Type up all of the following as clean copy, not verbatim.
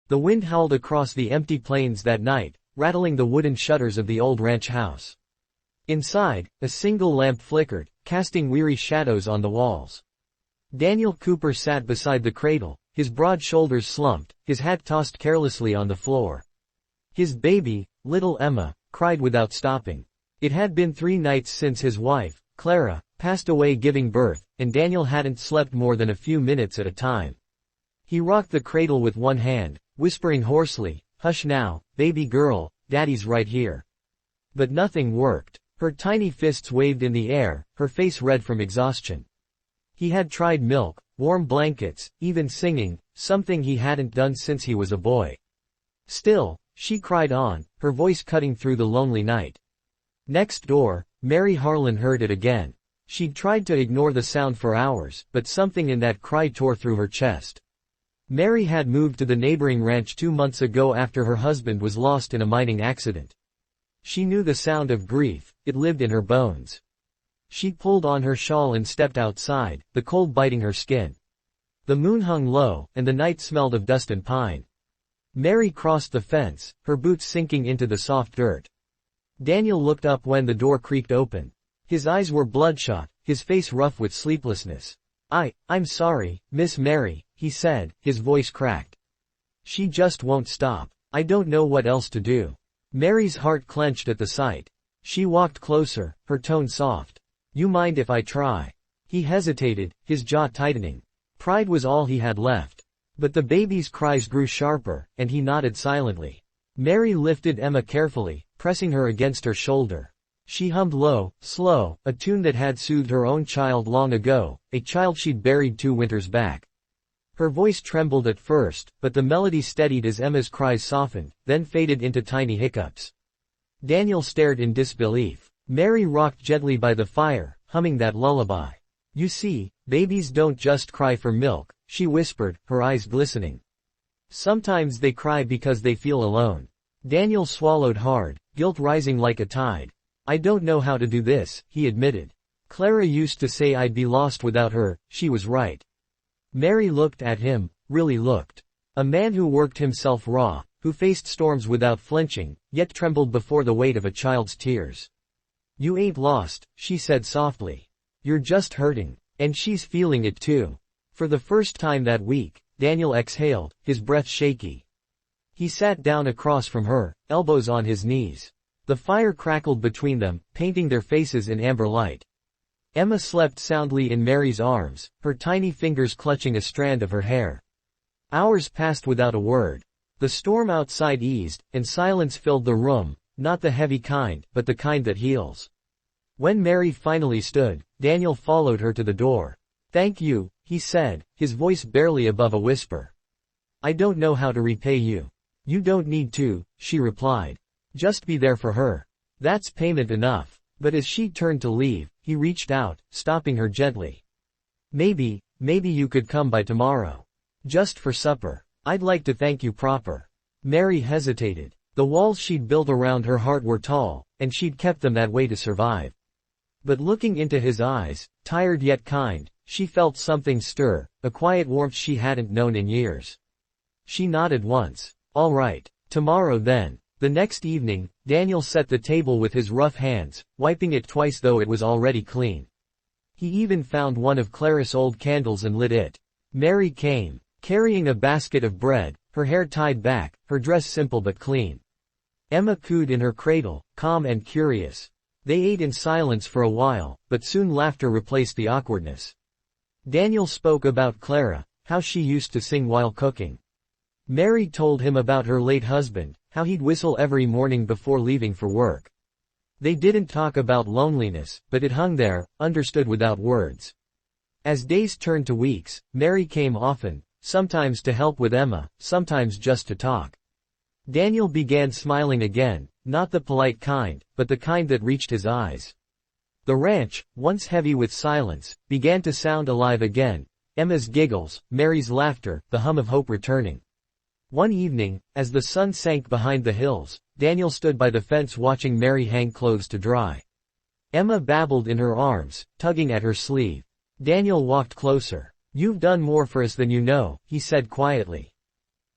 The wind howled across the empty plains that night, rattling the wooden shutters of the old ranch house. Inside, a single lamp flickered, casting weary shadows on the walls. Daniel Cooper sat beside the cradle, his broad shoulders slumped, his hat tossed carelessly on the floor. His baby, little Emma, cried without stopping. It had been 3 nights since his wife, Clara, passed away giving birth, and Daniel hadn't slept more than a few minutes at a time. He rocked the cradle with one hand, whispering hoarsely, "Hush now, baby girl, Daddy's right here." But nothing worked. Her tiny fists waved in the air, her face red from exhaustion. He had tried milk, warm blankets, even singing, something he hadn't done since he was a boy. Still, she cried on, her voice cutting through the lonely night. Next door, Mary Harlan heard it again. She'd tried to ignore the sound for hours, but something in that cry tore through her chest. Mary had moved to the neighboring ranch 2 months ago after her husband was lost in a mining accident. She knew the sound of grief, it lived in her bones. She pulled on her shawl and stepped outside, the cold biting her skin. The moon hung low, and the night smelled of dust and pine. Mary crossed the fence, her boots sinking into the soft dirt. Daniel looked up when the door creaked open. His eyes were bloodshot, his face rough with sleeplessness. I'm sorry, Miss Mary," he said, his voice cracked. "She just won't stop. I don't know what else to do." Mary's heart clenched at the sight. She walked closer, her tone soft. "You mind if I try?" He hesitated, his jaw tightening. Pride was all he had left. But the baby's cries grew sharper, and he nodded silently. Mary lifted Emma carefully, pressing her against her shoulder. She hummed low, slow, a tune that had soothed her own child long ago, a child she'd buried 2 winters back. Her voice trembled at first, but the melody steadied as Emma's cries softened, then faded into tiny hiccups. Daniel stared in disbelief. Mary rocked gently by the fire, humming that lullaby. "You see, babies don't just cry for milk," she whispered, her eyes glistening. "Sometimes they cry because they feel alone." Daniel swallowed hard, guilt rising like a tide. "I don't know how to do this," he admitted. "Clara used to say I'd be lost without her, she was right." Mary looked at him, really looked. A man who worked himself raw, who faced storms without flinching, yet trembled before the weight of a child's tears. "You ain't lost," she said softly. "You're just hurting. And she's feeling it too." For the first time that week, Daniel exhaled, his breath shaky. He sat down across from her, elbows on his knees. The fire crackled between them, painting their faces in amber light. Emma slept soundly in Mary's arms, her tiny fingers clutching a strand of her hair. Hours passed without a word. The storm outside eased, and silence filled the room, not the heavy kind, but the kind that heals. When Mary finally stood, Daniel followed her to the door. "Thank you," he said, his voice barely above a whisper. "I don't know how to repay you." "You don't need to," she replied. "Just be there for her. That's payment enough." But as she turned to leave, he reached out, stopping her gently. Maybe you could come by tomorrow. Just for supper. I'd like to thank you proper." Mary hesitated. The walls she'd built around her heart were tall, and she'd kept them that way to survive. But looking into his eyes, tired yet kind, she felt something stir, a quiet warmth she hadn't known in years. She nodded once. "All right. Tomorrow then." The next evening, Daniel set the table with his rough hands, wiping it twice though it was already clean. He even found one of Clara's old candles and lit it. Mary came, carrying a basket of bread, her hair tied back, her dress simple but clean. Emma cooed in her cradle, calm and curious. They ate in silence for a while, but soon laughter replaced the awkwardness. Daniel spoke about Clara, how she used to sing while cooking. Mary told him about her late husband, how he'd whistle every morning before leaving for work. They didn't talk about loneliness, but it hung there, understood without words. As days turned to weeks, Mary came often, sometimes to help with Emma, sometimes just to talk. Daniel began smiling again, not the polite kind, but the kind that reached his eyes. The ranch, once heavy with silence, began to sound alive again, Emma's giggles, Mary's laughter, the hum of hope returning. One evening, as the sun sank behind the hills, Daniel stood by the fence watching Mary hang clothes to dry. Emma babbled in her arms, tugging at her sleeve. Daniel walked closer. "You've done more for us than you know," he said quietly.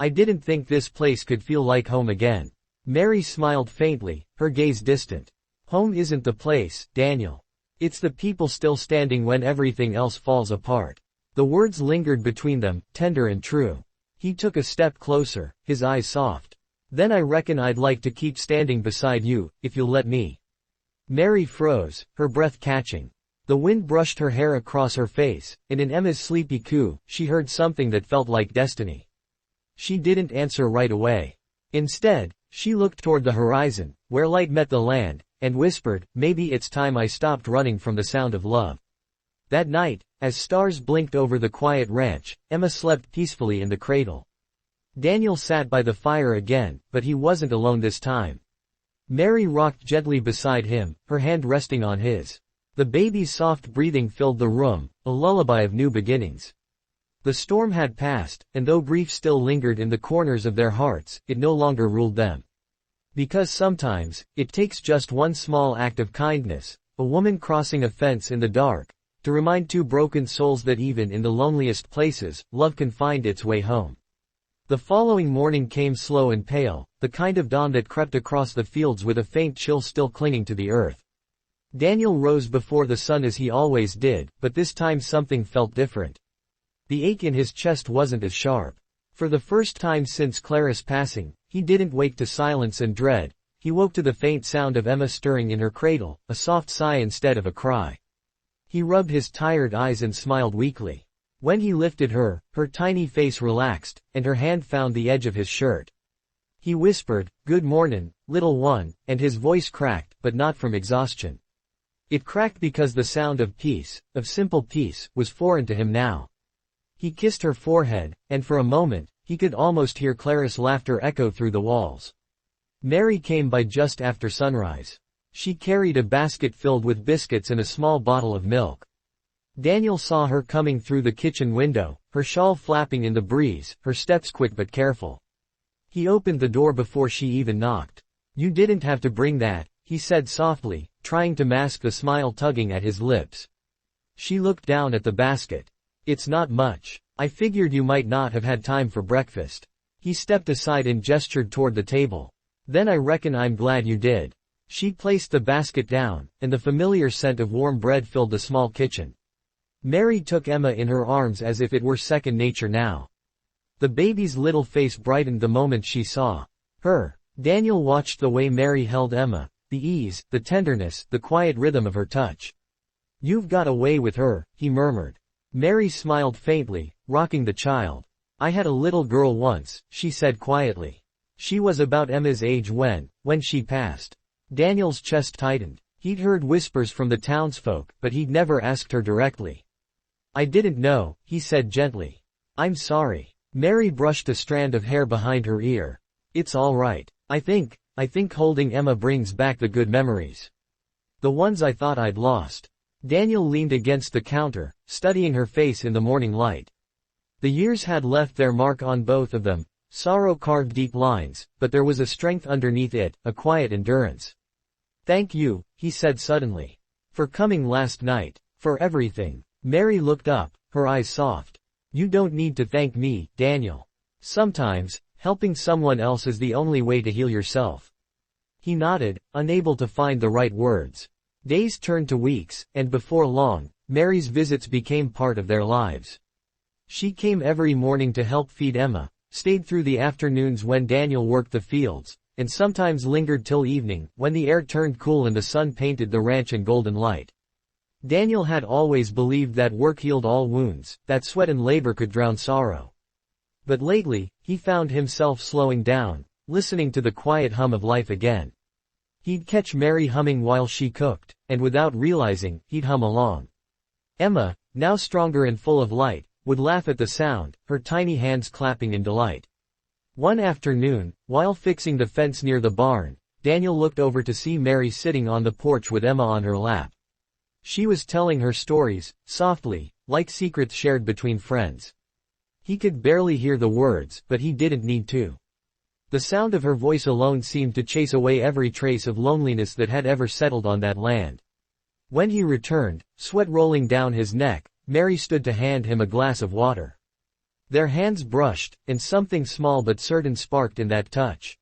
I didn't think this place could feel like home again. Mary smiled faintly, her gaze distant. Home isn't the place, Daniel. It's the people still standing when everything else falls apart. The words lingered between them, tender and true. He took a step closer, his eyes soft. Then I reckon I'd like to keep standing beside you, if you'll let me. Mary froze, her breath catching. The wind brushed her hair across her face, and in Emma's sleepy coo, she heard something that felt like destiny. She didn't answer right away. Instead, she looked toward the horizon, where light met the land, and whispered, maybe it's time I stopped running from the sound of love. That night, as stars blinked over the quiet ranch, Emma slept peacefully in the cradle. Daniel sat by the fire again, but he wasn't alone this time. Mary rocked gently beside him, her hand resting on his. The baby's soft breathing filled the room, a lullaby of new beginnings. The storm had passed, and though grief still lingered in the corners of their hearts, it no longer ruled them. Because sometimes, it takes just one small act of kindness, a woman crossing a fence in the dark, to remind two broken souls that even in the loneliest places, love can find its way home. The following morning came slow and pale, the kind of dawn that crept across the fields with a faint chill still clinging to the earth. Daniel rose before the sun as he always did, but this time something felt different. The ache in his chest wasn't as sharp. For the first time since Clara's passing, he didn't wake to silence and dread, he woke to the faint sound of Emma stirring in her cradle, a soft sigh instead of a cry. He rubbed his tired eyes and smiled weakly. When he lifted her, her tiny face relaxed, and her hand found the edge of his shirt. He whispered, "Good mornin', little one," and his voice cracked, but not from exhaustion. It cracked because the sound of peace, of simple peace, was foreign to him now. He kissed her forehead, and for a moment, he could almost hear Clara's laughter echo through the walls. Mary came by just after sunrise. She carried a basket filled with biscuits and a small bottle of milk. Daniel saw her coming through the kitchen window, her shawl flapping in the breeze, her steps quick but careful. He opened the door before she even knocked. "You didn't have to bring that," he said softly, trying to mask the smile tugging at his lips. She looked down at the basket. "It's not much. I figured you might not have had time for breakfast." He stepped aside and gestured toward the table. "Then I reckon I'm glad you did." She placed the basket down, and the familiar scent of warm bread filled the small kitchen. Mary took Emma in her arms as if it were second nature now. The baby's little face brightened the moment she saw her. Daniel watched the way Mary held Emma, the ease, the tenderness, the quiet rhythm of her touch. "You've got a way with her," he murmured. Mary smiled faintly, rocking the child. "I had a little girl once," she said quietly. "She was about Emma's age when she passed." Daniel's chest tightened. He'd heard whispers from the townsfolk, but he'd never asked her directly. "I didn't know," he said gently. "I'm sorry." Mary brushed a strand of hair behind her ear. "It's all right. I think holding Emma brings back the good memories. The ones I thought I'd lost." Daniel leaned against the counter, studying her face in the morning light. The years had left their mark on both of them, sorrow carved deep lines, but there was a strength underneath it, a quiet endurance. "Thank you," he said suddenly. "For coming last night. For everything." Mary looked up, her eyes soft. "You don't need to thank me, Daniel. Sometimes, helping someone else is the only way to heal yourself." He nodded, unable to find the right words. Days turned to weeks, and before long, Mary's visits became part of their lives. She came every morning to help feed Emma, stayed through the afternoons when Daniel worked the fields, and sometimes lingered till evening, when the air turned cool and the sun painted the ranch in golden light. Daniel had always believed that work healed all wounds, that sweat and labor could drown sorrow. But lately, he found himself slowing down, listening to the quiet hum of life again. He'd catch Mary humming while she cooked, and without realizing, he'd hum along. Emma, now stronger and full of light, would laugh at the sound, her tiny hands clapping in delight. One afternoon, while fixing the fence near the barn, Daniel looked over to see Mary sitting on the porch with Emma on her lap. She was telling her stories, softly, like secrets shared between friends. He could barely hear the words, but he didn't need to. The sound of her voice alone seemed to chase away every trace of loneliness that had ever settled on that land. When he returned, sweat rolling down his neck, Mary stood to hand him a glass of water. Their hands brushed, and something small but certain sparked in that touch.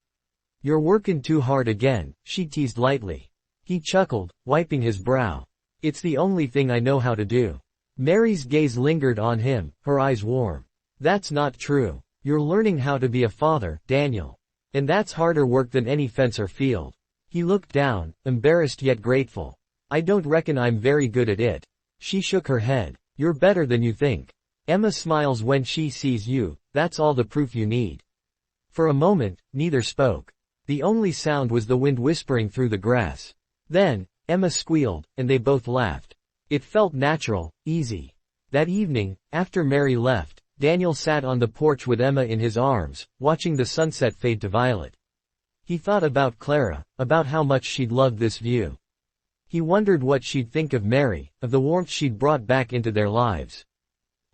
"You're workin' too hard again," she teased lightly. He chuckled, wiping his brow. "It's the only thing I know how to do." Mary's gaze lingered on him, her eyes warm. "That's not true. You're learning how to be a father, Daniel. And that's harder work than any fence or field." He looked down, embarrassed yet grateful. "I don't reckon I'm very good at it." She shook her head. "You're better than you think. Emma smiles when she sees you, that's all the proof you need." For a moment, neither spoke. The only sound was the wind whispering through the grass. Then, Emma squealed, and they both laughed. It felt natural, easy. That evening, after Mary left, Daniel sat on the porch with Emma in his arms, watching the sunset fade to violet. He thought about Clara, about how much she'd love this view. He wondered what she'd think of Mary, of the warmth she'd brought back into their lives.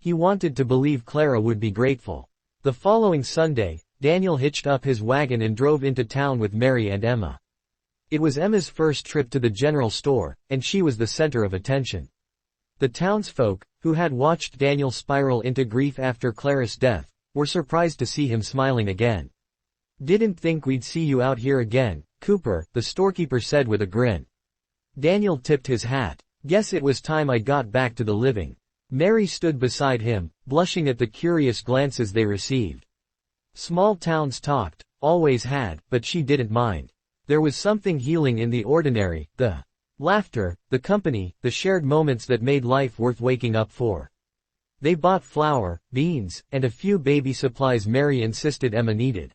He wanted to believe Clara would be grateful. The following Sunday, Daniel hitched up his wagon and drove into town with Mary and Emma. It was Emma's first trip to the general store, and she was the center of attention. The townsfolk, who had watched Daniel spiral into grief after Clara's death, were surprised to see him smiling again. "Didn't think we'd see you out here again, Cooper," the storekeeper said with a grin. Daniel tipped his hat. "Guess it was time I got back to the living." Mary stood beside him, blushing at the curious glances they received. Small towns talked, always had, but she didn't mind. There was something healing in the ordinary, the laughter, the company, the shared moments that made life worth waking up for. They bought flour, beans, and a few baby supplies Mary insisted Emma needed.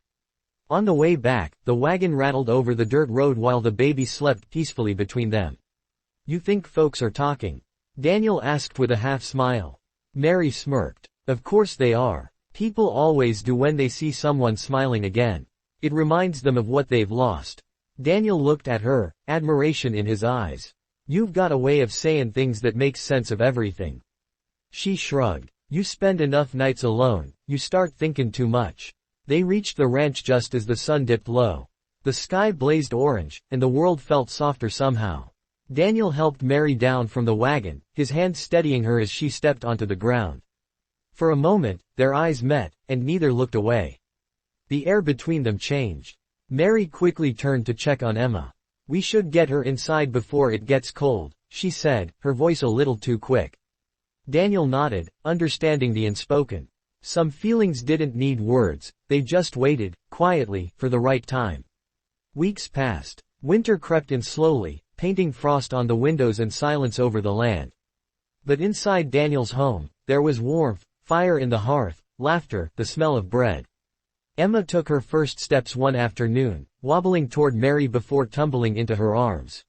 On the way back, the wagon rattled over the dirt road while the baby slept peacefully between them. "You think folks are talking?" Daniel asked with a half-smile. Mary smirked. "Of course they are. People always do when they see someone smiling again. It reminds them of what they've lost." Daniel looked at her, admiration in his eyes. "You've got a way of saying things that makes sense of everything." She shrugged. "You spend enough nights alone, you start thinking too much." They reached the ranch just as the sun dipped low. The sky blazed orange, and the world felt softer somehow. Daniel helped Mary down from the wagon, his hand steadying her as she stepped onto the ground. For a moment, their eyes met, and neither looked away. The air between them changed. Mary quickly turned to check on Emma. "We should get her inside before it gets cold," she said, her voice a little too quick. Daniel nodded, understanding the unspoken. Some feelings didn't need words, they just waited, quietly, for the right time. Weeks passed. Winter crept in slowly, painting frost on the windows and silence over the land. But inside Daniel's home, there was warmth, fire in the hearth, laughter, the smell of bread. Emma took her first steps one afternoon, wobbling toward Mary before tumbling into her arms.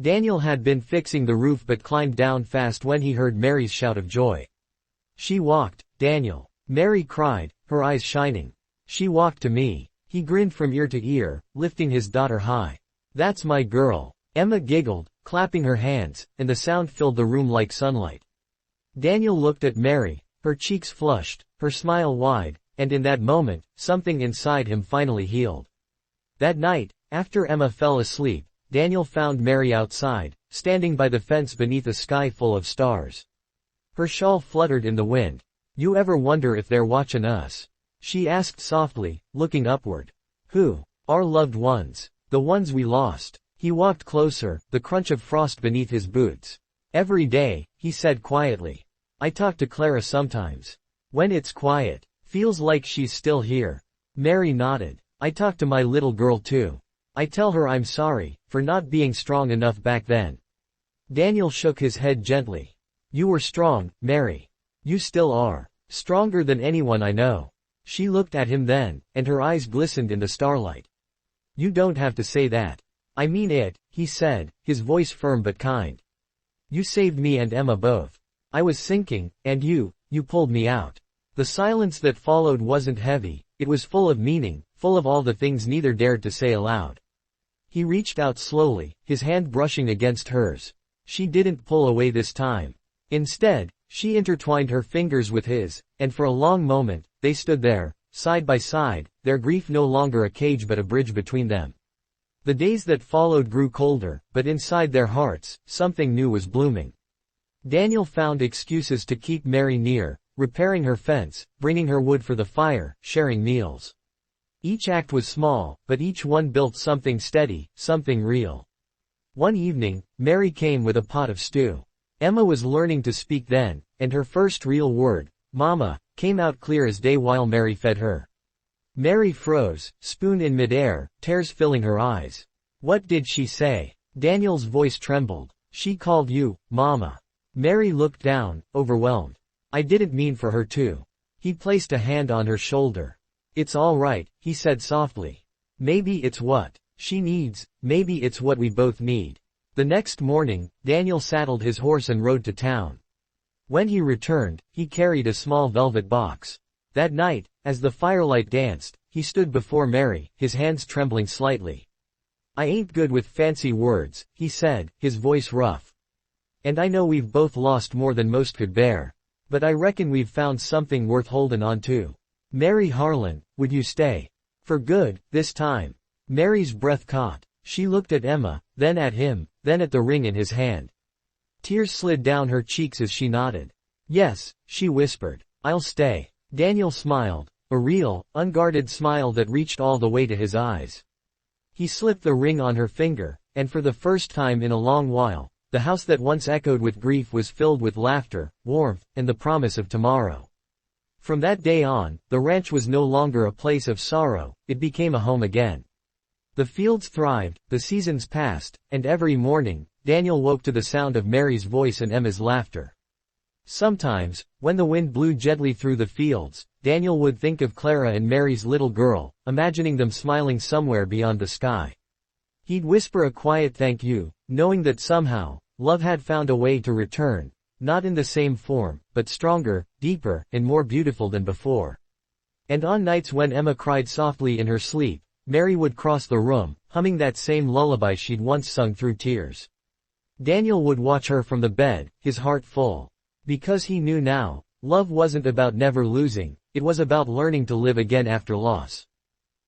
Daniel had been fixing the roof but climbed down fast when he heard Mary's shout of joy. "She walked, Daniel." Mary cried, her eyes shining. "She walked to me." He grinned from ear to ear, lifting his daughter high. "That's my girl." Emma giggled, clapping her hands, and the sound filled the room like sunlight. Daniel looked at Mary, her cheeks flushed, her smile wide, and in that moment, something inside him finally healed. That night, after Emma fell asleep, Daniel found Mary outside, standing by the fence beneath a sky full of stars. Her shawl fluttered in the wind. "You ever wonder if they're watching us?" she asked softly, looking upward. "Who?" "Our loved ones. The ones we lost." He walked closer, the crunch of frost beneath his boots. "Every day," he said quietly. "I talk to Clara sometimes. When it's quiet, feels like she's still here." Mary nodded. "I talk to my little girl too. I tell her I'm sorry, for not being strong enough back then." Daniel shook his head gently. "You were strong, Mary. You still are. Stronger than anyone I know." She looked at him then, and her eyes glistened in the starlight. "You don't have to say that. I mean it," he said, his voice firm but kind. "You saved me and Emma both. I was sinking, and you pulled me out." The silence that followed wasn't heavy, it was full of meaning, full of all the things neither dared to say aloud. He reached out slowly, his hand brushing against hers. She didn't pull away this time. Instead, she intertwined her fingers with his, and for a long moment, they stood there, side by side, their grief no longer a cage but a bridge between them. The days that followed grew colder, but inside their hearts, something new was blooming. Daniel found excuses to keep Mary near, repairing her fence, bringing her wood for the fire, sharing meals. Each act was small, but each one built something steady, something real. One evening, Mary came with a pot of stew. Emma was learning to speak then, and her first real word, "Mama," came out clear as day while Mary fed her. Mary froze, spoon in midair, tears filling her eyes. "What did she say?" Daniel's voice trembled. "She called you, Mama." Mary looked down, overwhelmed. "I didn't mean for her to." He placed a hand on her shoulder. "It's all right," he said softly. "Maybe it's what she needs, maybe it's what we both need." The next morning, Daniel saddled his horse and rode to town. When he returned, he carried a small velvet box. That night, as the firelight danced, he stood before Mary, his hands trembling slightly. "I ain't good with fancy words," he said, his voice rough. "And I know we've both lost more than most could bear. But I reckon we've found something worth holding on to. Mary Harlan, would you stay? For good, this time?" Mary's breath caught. She looked at Emma, then at him, then at the ring in his hand. Tears slid down her cheeks as she nodded. "Yes," she whispered. "I'll stay." Daniel smiled, a real, unguarded smile that reached all the way to his eyes. He slipped the ring on her finger, and for the first time in a long while, the house that once echoed with grief was filled with laughter, warmth, and the promise of tomorrow. From that day on, the ranch was no longer a place of sorrow, it became a home again. The fields thrived, the seasons passed, and every morning, Daniel woke to the sound of Mary's voice and Emma's laughter. Sometimes, when the wind blew gently through the fields, Daniel would think of Clara and Mary's little girl, imagining them smiling somewhere beyond the sky. He'd whisper a quiet thank you, knowing that somehow, love had found a way to return, not in the same form, but stronger, deeper, and more beautiful than before. And on nights when Emma cried softly in her sleep, Mary would cross the room, humming that same lullaby she'd once sung through tears. Daniel would watch her from the bed, his heart full. Because he knew now, love wasn't about never losing, it was about learning to live again after loss.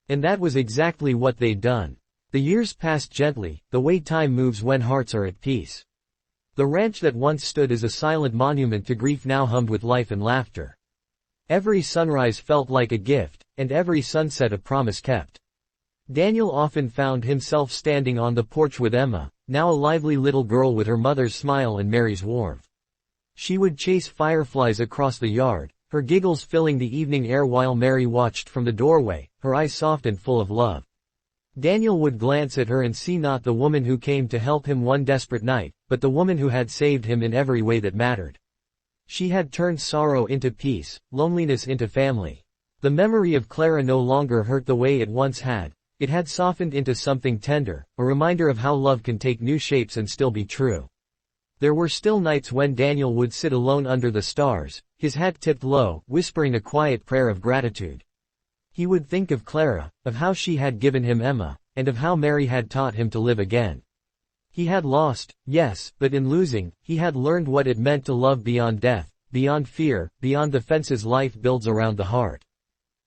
And that was exactly what they'd done. The years passed gently, the way time moves when hearts are at peace. The ranch that once stood as a silent monument to grief now hummed with life and laughter. Every sunrise felt like a gift, and every sunset a promise kept. Daniel often found himself standing on the porch with Emma, now a lively little girl with her mother's smile and Mary's warmth. She would chase fireflies across the yard, her giggles filling the evening air while Mary watched from the doorway, her eyes soft and full of love. Daniel would glance at her and see not the woman who came to help him one desperate night, but the woman who had saved him in every way that mattered. She had turned sorrow into peace, loneliness into family. The memory of Clara no longer hurt the way it once had. It had softened into something tender, a reminder of how love can take new shapes and still be true. There were still nights when Daniel would sit alone under the stars, his hat tipped low, whispering a quiet prayer of gratitude. He would think of Clara, of how she had given him Emma, and of how Mary had taught him to live again. He had lost, yes, but in losing, he had learned what it meant to love beyond death, beyond fear, beyond the fences life builds around the heart.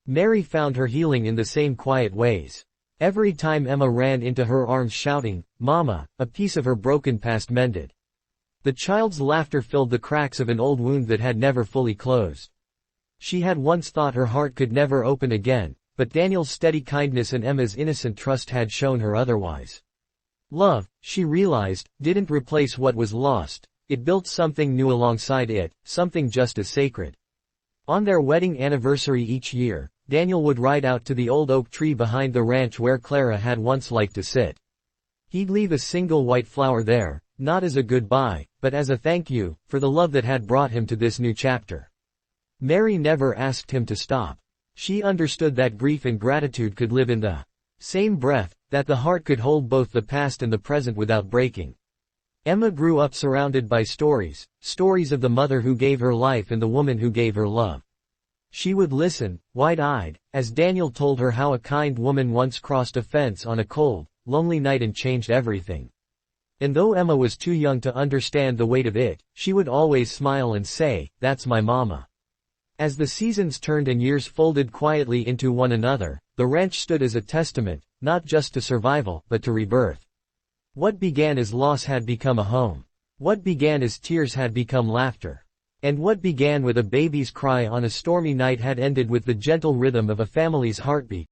Mary found her healing in the same quiet ways. Every time Emma ran into her arms shouting, "Mama," a piece of her broken past mended. The child's laughter filled the cracks of an old wound that had never fully closed. She had once thought her heart could never open again, but Daniel's steady kindness and Emma's innocent trust had shown her otherwise. Love, she realized, didn't replace what was lost, it built something new alongside it, something just as sacred. On their wedding anniversary each year, Daniel would ride out to the old oak tree behind the ranch where Clara had once liked to sit. He'd leave a single white flower there, not as a goodbye, but as a thank you, for the love that had brought him to this new chapter. Mary never asked him to stop. She understood that grief and gratitude could live in the same breath, that the heart could hold both the past and the present without breaking. Emma grew up surrounded by stories, stories of the mother who gave her life and the woman who gave her love. She would listen, wide-eyed, as Daniel told her how a kind woman once crossed a fence on a cold, lonely night and changed everything. And though Emma was too young to understand the weight of it, she would always smile and say, "That's my mama." As the seasons turned and years folded quietly into one another, the ranch stood as a testament, not just to survival, but to rebirth. What began as loss had become a home. What began as tears had become laughter. And what began with a baby's cry on a stormy night had ended with the gentle rhythm of a family's heartbeat,